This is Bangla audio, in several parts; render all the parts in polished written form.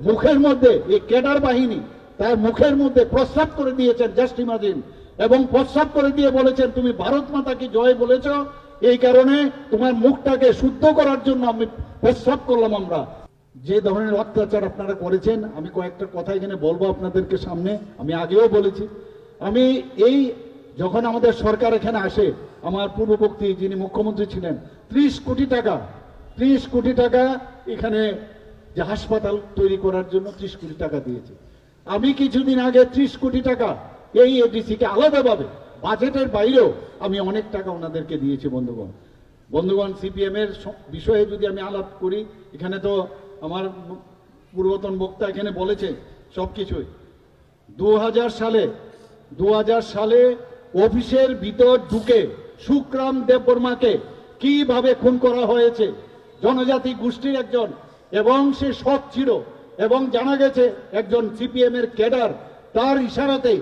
মুখের মধ্যে এই ক্যাডার বাহিনী তার মুখের মধ্যে প্রস্রাব করে দিয়েছেন, জাস্ট ইমাজিন, এবং প্রস্রাব করে দিয়ে বলেছেন তুমি ভারত মাতাকে জয় বলেছ, এই কারণে তোমার মুখটাকে শুদ্ধ করার জন্য আমি প্রস্রাব করলাম। আমরা যে ধরনের অত্যাচার আপনারা করেছেন, আমি কয়েকটা কথা এখানে বলবো আপনাদেরকে সামনে, আমি আগেও বলেছি। আমি এই যখন আমাদের সরকার এখানে আসে, আমার পূর্ববর্তী যিনি মুখ্যমন্ত্রী ছিলেন 30 কোটি টাকা এখানে যে হাসপাতাল তৈরি করার জন্য 30 কোটি টাকা দিয়েছে। আমি কিছুদিন আগে 30 কোটি টাকা এই এডিসিকে আলাদাভাবে বাজেটের বাইরেও আমি অনেক টাকা ওনাদেরকে দিয়েছি। বন্ধুগণ, সিপিএম এর বিষয়ে যদি আমি আলাপ করি, এখানে তো আমার পূর্বতন বক্তা এখানে বলেছে সবকিছুই। 2000 সালে অফিসের ভিতর ঢুকে সুখরাম দেববর্মাকে কিভাবে খুন করা হয়েছে, জনজাতি গোষ্ঠীর একজন, এবং সে সৎ ছিল, এবং জানা গেছে একজন সিপিএম এর ক্যাডার, তার ইশারাতে,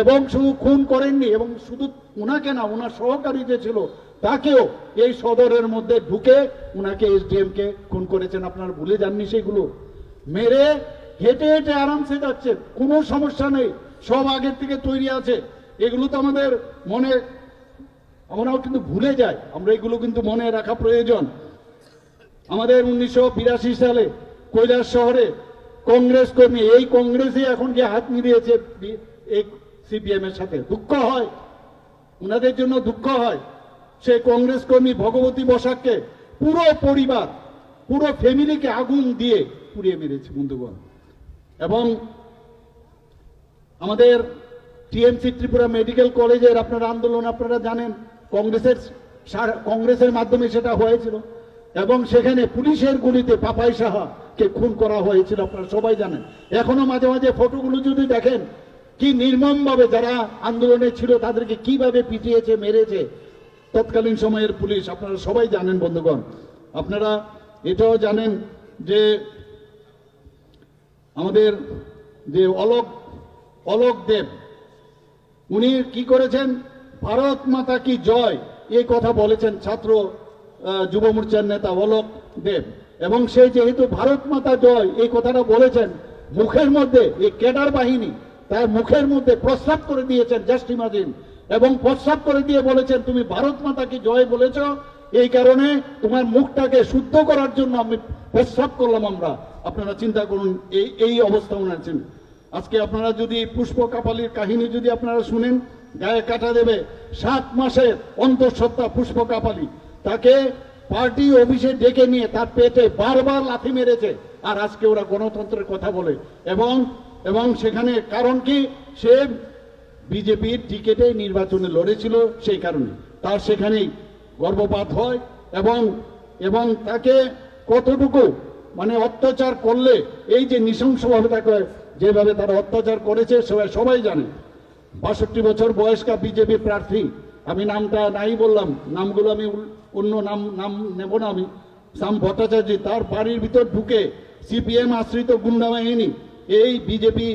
এবং শুধু খুন করেননি, এবং শুধু ওনাকে না, ওনার সহকারী যে ছিল তাকেও এই সদরের মধ্যে ঢুকে ওনাকে এসডিএম কে খুন করেছেন। আপনারা ভুলে যাননি সেগুলো? মেরে হেঁটে হেঁটে আরামসে যাচ্ছে, কোনো সমস্যা নেই, সব আগের থেকে তৈরি আছে। এগুলো তো আমাদের মনে, আমরাও কিন্তু ভুলে যাই, আমরা এগুলো কিন্তু মনে রাখা প্রয়োজন। আমাদের 1982 সালে কৈলাস শহরে কংগ্রেস কর্মী, এই কংগ্রেসই এখন গিয়ে হাত মিলিয়েছে এই সিপিএম এর সাথে। দুঃখ হয়, ওনাদের জন্য দুঃখ হয়। সেই কংগ্রেস কর্মী ভগবতী বসাককে পুরো পরিবার, পুরো ফ্যামিলিকে আগুন দিয়ে পুড়িয়ে মেরেছে বন্ধুগণ। এবং আমাদের টিএমসি ত্রিপুরা মেডিকেল কলেজের আপনারা আন্দোলন আপনারা জানেন, কংগ্রেসের মাধ্যমে সেটা হয়েছিল, এবং সেখানে পুলিশের গুলিতে পাপাই সাহাকে খুন করা হয়েছিল, আপনারা সবাই জানেন। এখনো মাঝে মাঝে ফটোগুলো যদি দেখেন, কি নির্মমভাবে যারা আন্দোলনে ছিল তাদেরকে কিভাবে পিটিয়েছে, মেরেছে তৎকালীন সময়ের পুলিশ, আপনারা সবাই জানেন বন্ধুগণ। আপনারা এটাও জানেন যে আমাদের যে অলোক দেব, উনি কি করেছেন, ভারত মাতা কি জয় এই কথা বলেছেন ছাত্র যুব মোর্চার নেতা অলোক দেব, এবং সে যেহেতু ভারত মাতা জয় এই কথাটা বলেছেন, মুখের মধ্যে এই ক্যাডার বাহিনী তার মুখের মধ্যে প্রস্রাব করে দিয়েছেন, জাস্ট ইমাজিন, এবং প্রস্রাব করে দিয়ে বলেছেন তুমি ভারত মাতাকে জয় বলেছ, এই কারণে তোমার মুখটাকে শুদ্ধ করার জন্য আমি প্রস্রাব করলাম আমরা। আপনারা চিন্তা করুন এই অবস্থা উনাচ্ছেন। আজকে আপনারা যদি পুষ্প কাপালির কাহিনী যদি আপনারা শুনেন, গায়ে কাটা দেবে। 7 মাসের অন্তঃসত্ত্বা পুষ্প কাপালি, তাকে পার্টি অফিসে ডেকে নিয়ে তার পেটে বারবার লাথি মেরেছে, আর আজকে ওরা গণতন্ত্রের কথা বলে। এবং সেখানে কারণ কি, সে বিজেপির টিকেটে নির্বাচনে লড়েছিল, সেই কারণে তার সেখানেই গর্ভপাত হয়। এবং তাকে কতটুকু মানে অত্যাচার করলে, এই যে নৃশংসভাবে তাকে যেভাবে তারা অত্যাচার করেছে সবাই জানে। 62 বছর বয়স্কা বিজেপি প্রার্থী, আমি নামটা নাই বললাম, নামগুলো আমি অন্য নাম নেব না আমি, শ্যাম ভট্টাচার্য, তার বাড়ির ভিতর ঢুকে সিপিএম আশ্রিত গুন্ডা বাহিনী, এই বিজেপি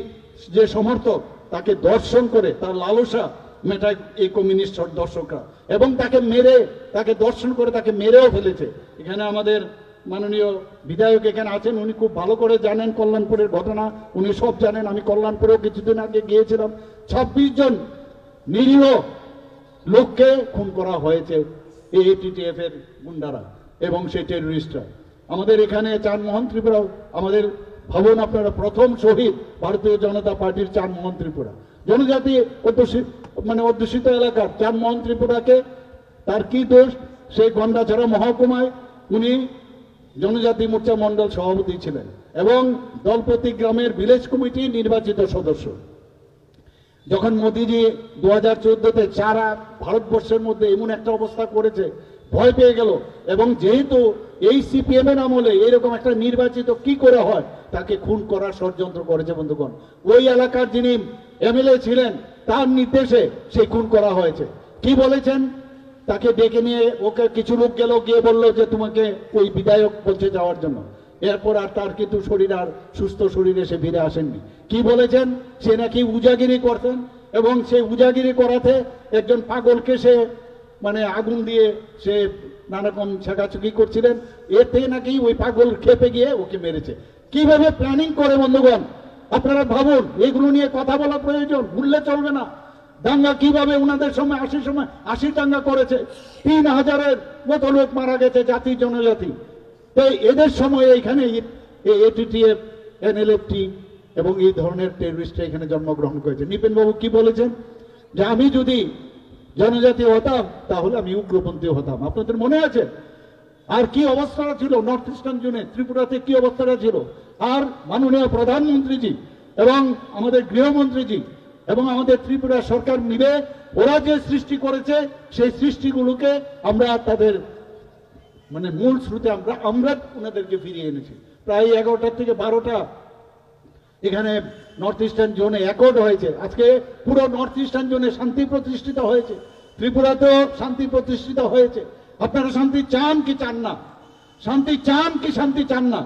যে সমর্থক, তাকে দর্শন করে তার লালসা মেটায় এই কমিউনিস্ট দর্শকরা, এবং তাকে দর্শন করে তাকে মেরেও ফেলেছে। এখানে আমাদের মাননীয় বিধায়ক এখানে আছেন, উনি খুব ভালো করে জানেন কল্যাণপুরের ঘটনা, উনি সব জানেন। আমি কল্যাণপুরেও কিছুদিন আগে গিয়েছিলাম। 26 জন নিরীহ লোককে খুন করা হয়েছে এই এটিটিএফ এর গুন্ডারা এবং সেই টেররিস্টরা। আমাদের এখানে চানমোহন ত্রিপুরা, আমাদের ভবন আপনারা প্রথম শহীদ ভারতীয় জনতা পার্টির চানমোহন ত্রিপুরা, জনজাতি অধ্যুষিত এলাকার চানমোহন ত্রিপুরাকে, তার কি দোষ, সেই গন্ডাছড়া মহকুমায় উনি জনজাতি মোর্চা মন্ডল সভাপতি ছিলেন এবং দলপতি গ্রামের ভিলেজ কমিটি নির্বাচিত সদস্য। যখন মোদিজি 2014-তে সারা ভারতবর্ষের মধ্যে এমন একটা অবস্থা করেছে, ভয় পেয়ে গেল, এবং যেহেতু এই সিপিএম এর আমলে এরকম একটা নির্বাচিত কি করে হয়, তাকে খুন করার ষড়যন্ত্র করেছে বন্ধুগণ। ওই এলাকার যিনি এমএলএ ছিলেন তার নির্দেশে সেই খুন করা হয়েছে। কি বলেছেন, তাকে ডেকে নিয়ে ওকে কিছু লোক গেল, গিয়ে বললো যে তোমাকে ওই বিধায়ক বলছে যাওয়ার জন্য। এরপর আর তার কিন্তু শরীর আর সুস্থ শরীরে সে ফিরে আসেননি। কি বলেছেন, সে নাকি উজাগিরি করতেন, এবং সেই উজাগিরি করাতে একজন পাগলকে সে আগুন দিয়ে সে নানারকম ছেঁকাছুকি করছিলেন, এতে নাকি ওই পাগল খেপে গিয়ে ওকে মেরেছে। কিভাবে প্ল্যানিং করে বন্ধুগণ, আপনারা ভাবুন, এগুলো নিয়ে কথা বলা প্রয়োজন, ভুললে চলবে না। দাঙ্গা কিভাবে ওনাদের সময় 80 দাঙ্গা করেছে, 3000-এর মতো লোক মারা গেছে, জাতি জনজাতি। তো এদের সময় এইখানে এটিটিএফ, এনএলএফটি এবং এই ধরনের টেররিস্টরা এখানে জন্মগ্রহণ করেছে। নিপেন বাবু কি বলেছেন, যে আমি যদি জনজাতি হতাম তাহলে আমি উগ্রপন্থী হতাম। আপনাদের মনে আছে? আর কি অবস্থাটা ছিল নর্থ ইস্টার্ন জোনে, ত্রিপুরাতে কি অবস্থাটা ছিল। আর মাননীয় প্রধানমন্ত্রীজি এবং আমাদের গৃহমন্ত্রীজি এবং আমাদের ত্রিপুরা সরকার মিলে ওরা যে সৃষ্টি করেছে, সেই সৃষ্টিগুলোকে আমরা তাদের মানে মূল স্রোতে আমরা ওনাদেরকে ফিরিয়ে এনেছি। প্রায় 11টা থেকে 12টা এখানে নর্থ ইস্টার্ন জোনে অ্যাকর্ড হয়েছে। আজকে পুরো নর্থ ইস্টার্ন জোনে শান্তি প্রতিষ্ঠিত হয়েছে, ত্রিপুরাতেও শান্তি প্রতিষ্ঠিত হয়েছে। আপনারা শান্তি চান কি চান না? শান্তি চান কি শান্তি চান না?